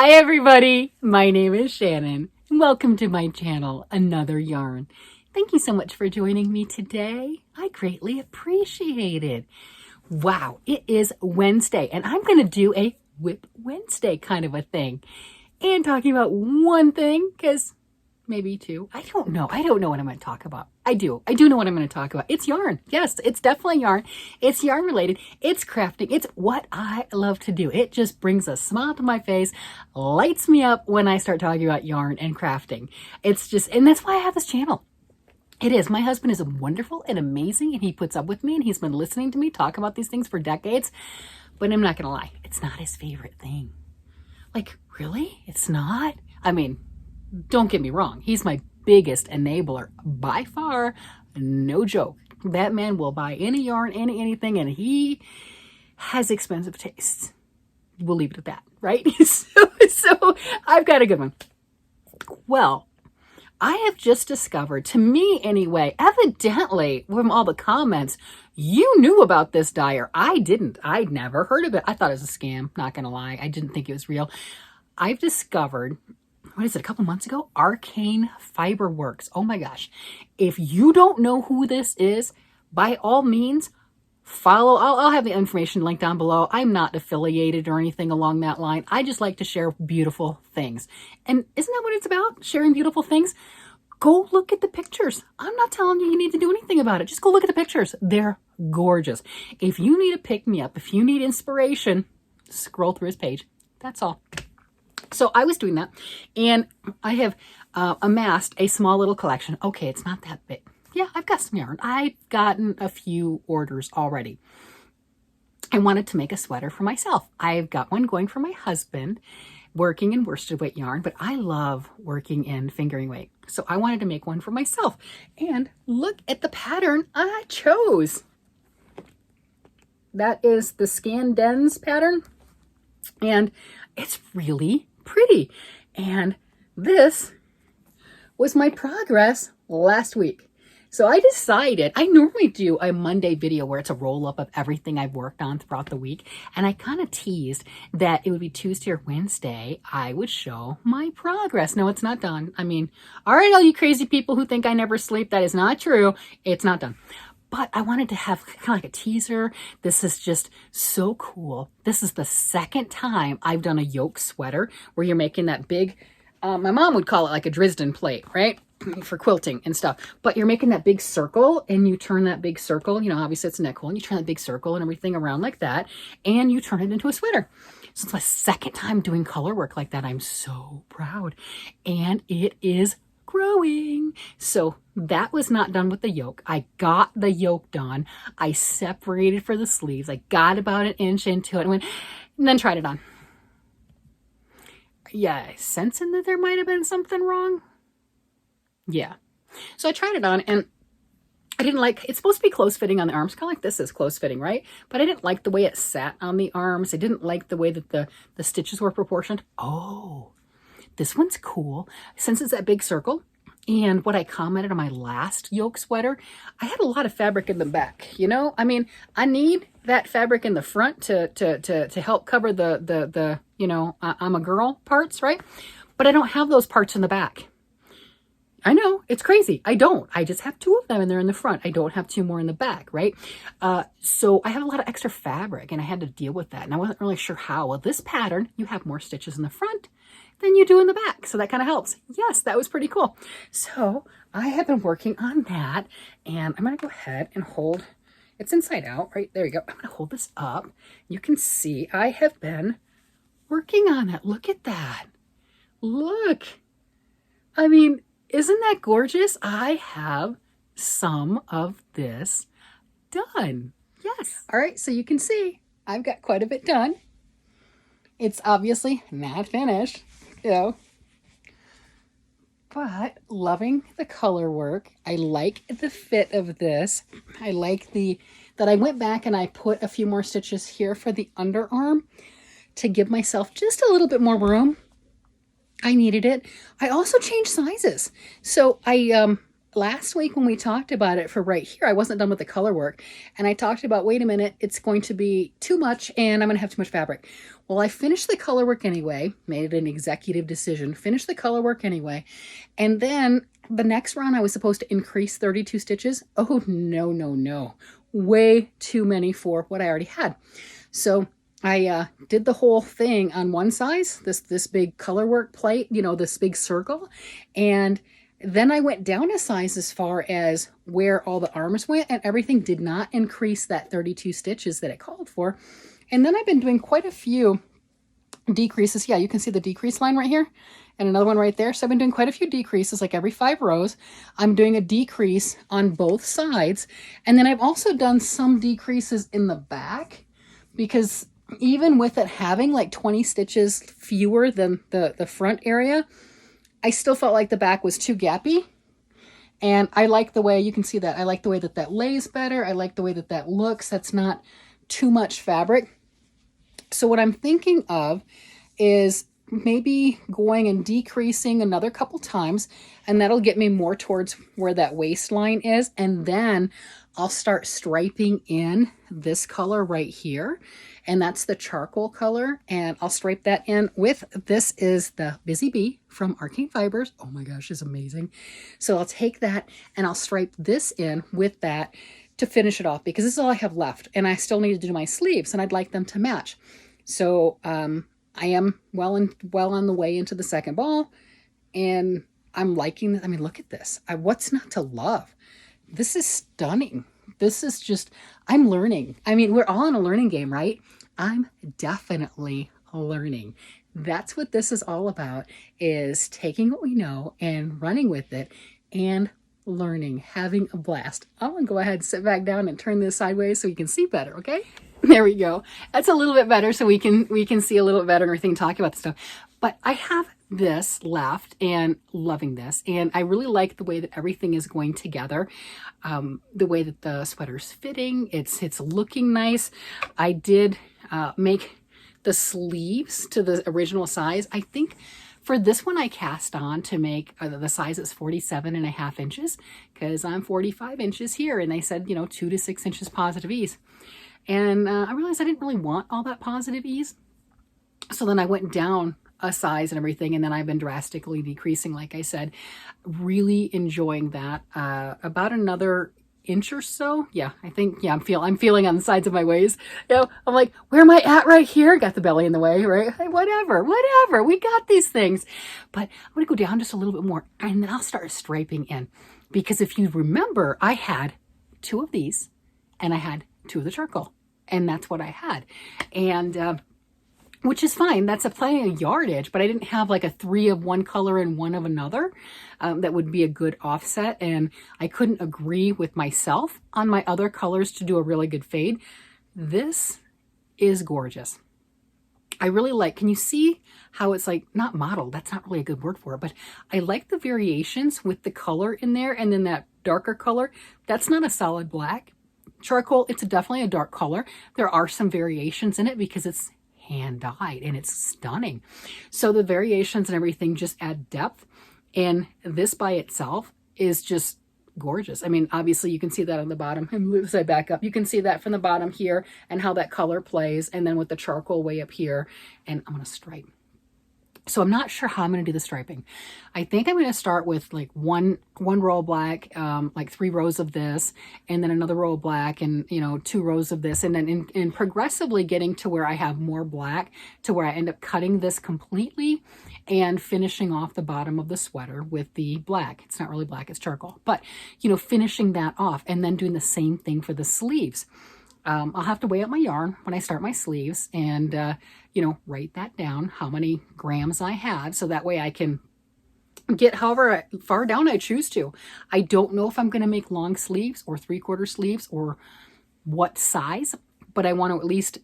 Hi everybody, my name is Shannon. Welcome to my channel, Another Yarn. Thank you so much for joining me today. I greatly appreciate it. Wow, it is Wednesday and I'm going to do a Whip Wednesday kind of a thing. And talking about one thing, because maybe two. I don't know. I don't know what I'm going to talk about. I do know what I'm going to talk about. It's yarn. Yes, it's definitely yarn. It's yarn related. It's crafting. It's what I love to do. It just brings a smile to my face, lights me up when I start talking about yarn and crafting. It's just, and that's why I have this channel. It is. My husband is wonderful and amazing, and he puts up with me, and he's been listening to me talk about these things for decades. But I'm not going to lie. It's not his favorite thing. Like, really? It's not? I mean, don't get me wrong. He's my biggest enabler by far. No joke. That man will buy any yarn, anything, and he has expensive tastes. We'll leave it at that, right? So I've got a good one. Well, I have just discovered, to me anyway, evidently from all the comments, you knew about this dyer. I didn't. I'd never heard of it. I thought it was a scam, not gonna lie. I didn't think it was real. I've discovered, what is it, a couple months ago? Arcane Fibre Works. Oh my gosh. If you don't know who this is, by all means, follow. I'll have the information linked down below. I'm not affiliated or anything along that line. I just like to share beautiful things. And isn't that what it's about? Sharing beautiful things? Go look at the pictures. I'm not telling you need to do anything about it. Just go look at the pictures. They're gorgeous. If you need a pick-me-up, if you need inspiration, scroll through his page. That's all. So I was doing that, and I have amassed a small little collection. Okay, it's not that big. Yeah, I've got some yarn. I've gotten a few orders already. I wanted to make a sweater for myself. I've got one going for my husband, working in worsted weight yarn, but I love working in fingering weight. So I wanted to make one for myself. And look at the pattern I chose. That is the Scandens pattern. And it's really pretty. And this was my progress last week. So I decided, I normally do a Monday video where it's a roll-up of everything I've worked on throughout the week. And I kind of teased that it would be Tuesday or Wednesday, I would show my progress. No, it's not done. I mean, all right, all you crazy people who think I never sleep, that is not true. It's not done. But I wanted to have kind of like a teaser. This is just so cool. This is the second time I've done a yoke sweater where you're making that big, my mom would call it like a Dresden plate, right? For quilting and stuff. But you're making that big circle, and you turn that big circle, you know, obviously it's a neck hole, and you turn that big circle and everything around like that, and you turn it into a sweater. So it's my second time doing color work like that. I'm so proud. And it is growing. So that was not done with the yoke. I got the yoke done. I separated for the sleeves. I got about an inch into it and went, and then tried it on. Yeah, sensing that there might have been something wrong. Yeah. So I tried it on, and I didn't like, it's supposed to be close fitting on the arms, kind of like this is close fitting, right? But I didn't like the way it sat on the arms. I didn't like the way that the stitches were proportioned. Oh, this one's cool. Since it's that big circle, and what I commented on my last yoke sweater, I had a lot of fabric in the back, you know? I mean, I need that fabric in the front to help cover the you know, I'm a girl parts, right? But I don't have those parts in the back. I know, it's crazy. I don't. I just have two of them, and they're in the front. I don't have two more in the back, right? So I have a lot of extra fabric, and I had to deal with that, and I wasn't really sure how. Well, this pattern, you have more stitches in the front than you do in the back, so that kind of helps. Yes, that was pretty cool. So I have been working on that, and I'm going to go ahead and hold, it's inside out, right? There you go. I'm going to hold this up. You can see I have been working on it. Look at that. Look. I mean, isn't that gorgeous? I have some of this done. Yes. All right, so you can see I've got quite a bit done. It's obviously not finished, you know, but loving the color work. I like the fit of this. I like that I went back and I put a few more stitches here for the underarm to give myself just a little bit more room. I needed it. I also changed sizes. So I last week when we talked about it for right here, I wasn't done with the color work. And I talked about, wait a minute, it's going to be too much and I'm going to have too much fabric. Well, I finished the color work anyway, made an executive decision, finished the color work anyway. And then the next round I was supposed to increase 32 stitches. Oh, no, no, no. Way too many for what I already had. So I did the whole thing on one size, this big color work plate, you know, this big circle. And then I went down a size as far as where all the arms went, and everything did not increase that 32 stitches that it called for. And then I've been doing quite a few decreases. Yeah, you can see the decrease line right here and another one right there. So I've been doing quite a few decreases, like every 5 rows. I'm doing a decrease on both sides. And then I've also done some decreases in the back, because even with it having like 20 stitches fewer than the front area, I still felt like the back was too gappy. And I like the way, you can see that, I like the way that that lays better. I like the way that that looks. That's not too much fabric. So what I'm thinking of is maybe going and decreasing another couple times, and that'll get me more towards where that waistline is. And then I'll start striping in this color right here. And that's the charcoal color. And I'll stripe that in with, this is the Busy Bee from Arcane Fibers. Oh my gosh, it's amazing. So I'll take that and I'll stripe this in with that to finish it off, because this is all I have left. And I still need to do my sleeves and I'd like them to match. So I am well on the way into the second ball, and I'm liking this. I mean, look at this. What's not to love? This is stunning. This is just, I'm learning. I mean, we're all in a learning game, right? I'm definitely learning. That's what this is all about, is taking what we know and running with it and learning, having a blast. I'm gonna go ahead and sit back down and turn this sideways so you can see better, okay? There we go. That's a little bit better, so we can see a little bit better and everything, talking about the stuff. But I have this left and loving this, and I really like the way that everything is going together. The way that the sweater's fitting, it's looking nice. I did make the sleeves to the original size. I think for this one I cast on to make the size is 47.5 inches, because I'm 45 inches here, and they said, you know, 2 to 6 inches positive ease. And I realized I didn't really want all that positive ease. So then I went down a size and everything, and then I've been drastically decreasing, like I said. Really enjoying that. About another inch or so. Yeah, I think, yeah, I'm feeling on the sides of my waist. You know, I'm like, where am I at right here? Got the belly in the way, right? Hey, whatever, we got these things. But I'm going to go down just a little bit more, and then I'll start striping in. Because if you remember, I had 2 of these, and I had 2 of the charcoal, and that's what I had. And which is fine. That's plenty of yardage, but I didn't have like a 3 of one color and 1 of another. That would be a good offset. And I couldn't agree with myself on my other colors to do a really good fade. This is gorgeous. I really like, can you see how it's like, not modeled, that's not really a good word for it, but I like the variations with the color in there, and then that darker color. That's not a solid black. Charcoal, it's definitely a dark color. There are some variations in it because it's hand dyed and it's stunning. So the variations and everything just add depth, and this by itself is just gorgeous. I mean, obviously you can see that on the bottom. And as I back up, you can see that from the bottom here and how that color plays, and then with the charcoal way up here. And I'm going to stripe. So I'm not sure how I'm going to do the striping. I think I'm going to start with like one row of black, like 3 rows of this, and then another row of black, and 2 rows of this, and then in progressively getting to where I have more black, to where I end up cutting this completely and finishing off the bottom of the sweater with the black. It's not really black, it's charcoal, but finishing that off, and then doing the same thing for the sleeves. I'll have to weigh up my yarn when I start my sleeves, and write that down, how many grams I had, so that way I can get however far down I choose to. I don't know if I'm going to make long sleeves or 3/4 sleeves or what size, but I want to at least,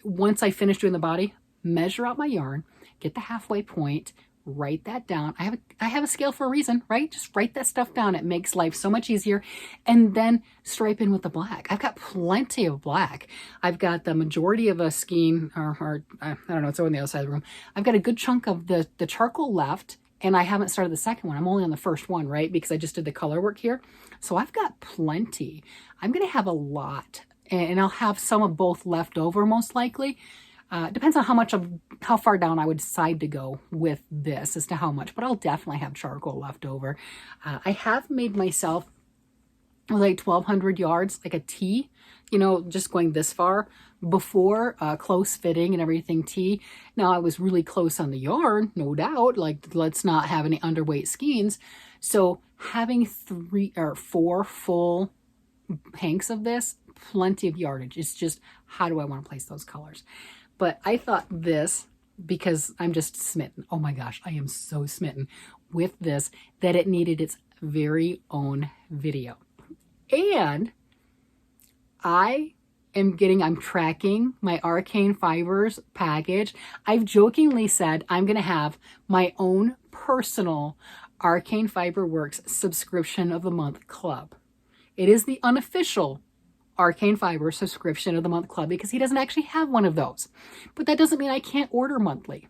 once I finish doing the body, measure out my yarn, get the halfway point, write that down. I have a scale for a reason, right? Just write that stuff down. It makes life so much easier. And then stripe in with the black. I've got plenty of black. I've got the majority of a skein, or I don't know, it's over on the other side of the room. I've got a good chunk of the charcoal left, And I haven't started the second one. I'm only on the first one, right? Because I just did the color work here. So I've got plenty. I'm going to have a lot, and I'll have some of both left over most likely. Depends on how far down I would decide to go with this as to how much, but I'll definitely have charcoal left over. I have made myself like 1,200 yards, like a tee, you know, just going this far before, close fitting and everything tee. Now I was really close on the yarn, no doubt, like let's not have any underweight skeins. So having 3 or 4 full hanks of this, plenty of yardage. It's just, how do I want to place those colors? But I thought this, because I'm just smitten. Oh my gosh, I am so smitten with this, that it needed its very own video. And I'm tracking my Arcane Fibers package. I've jokingly said I'm going to have my own personal Arcane Fibre Works subscription of the month club. It is the unofficial Arcane Fiber subscription of the month club because he doesn't actually have one of those. But that doesn't mean I can't order monthly.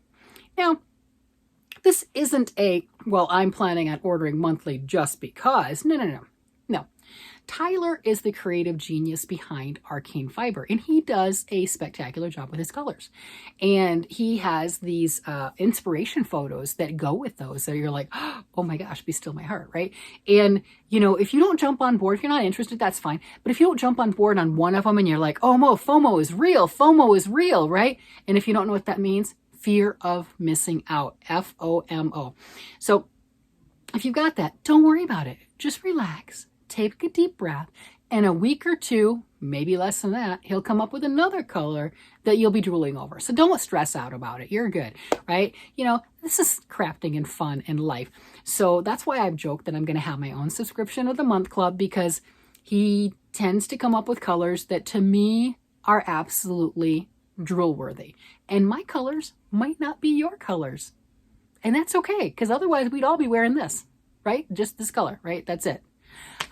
Now, this isn't well, I'm planning on ordering monthly just because. No. Tyler is the creative genius behind Arcane Fiber, and he does a spectacular job with his colors. And he has these inspiration photos that go with those. So you're like, oh my gosh, be still my heart, right? And, you know, if you don't jump on board, if you're not interested, that's fine. But if you don't jump on board on one of them and you're like, oh, FOMO is real, right? And if you don't know what that means, fear of missing out, FOMO. So if you've got that, don't worry about it. Just relax. Take a deep breath, and a week or two, maybe less than that, he'll come up with another color that you'll be drooling over. So don't stress out about it. You're good, right? You know, this is crafting and fun and life. So that's why I've joked that I'm going to have my own subscription of the month club, because he tends to come up with colors that to me are absolutely drool worthy. And my colors might not be your colors. And that's okay, because otherwise we'd all be wearing this, right? Just this color, right? That's it.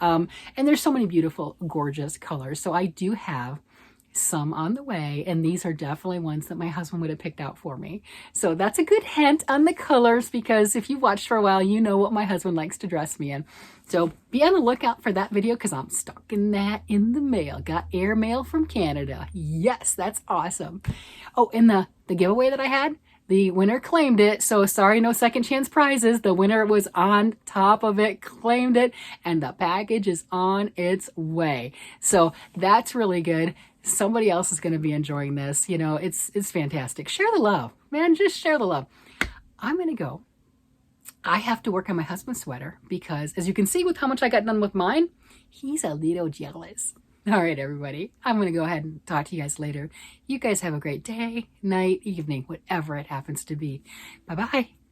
And there's so many beautiful, gorgeous colors. So I do have some on the way, and these are definitely ones that my husband would have picked out for me. So that's a good hint on the colors, because if you've watched for a while, you know what my husband likes to dress me in. So be on the lookout for that video, because I'm stalking that in the mail. Got air mail from Canada. Yes, that's awesome. Oh, and the giveaway that I had, the winner claimed it, so sorry, no second chance prizes. The winner was on top of it, claimed it, and the package is on its way. So that's really good. Somebody else is going to be enjoying this. You know, it's fantastic. Share the love, man. Just share the love. I'm going to go. I have to work on my husband's sweater because, as you can see with how much I got done with mine, he's a little jealous. All right, everybody, I'm going to go ahead and talk to you guys later. You guys have a great day, night, evening, whatever it happens to be. Bye-bye.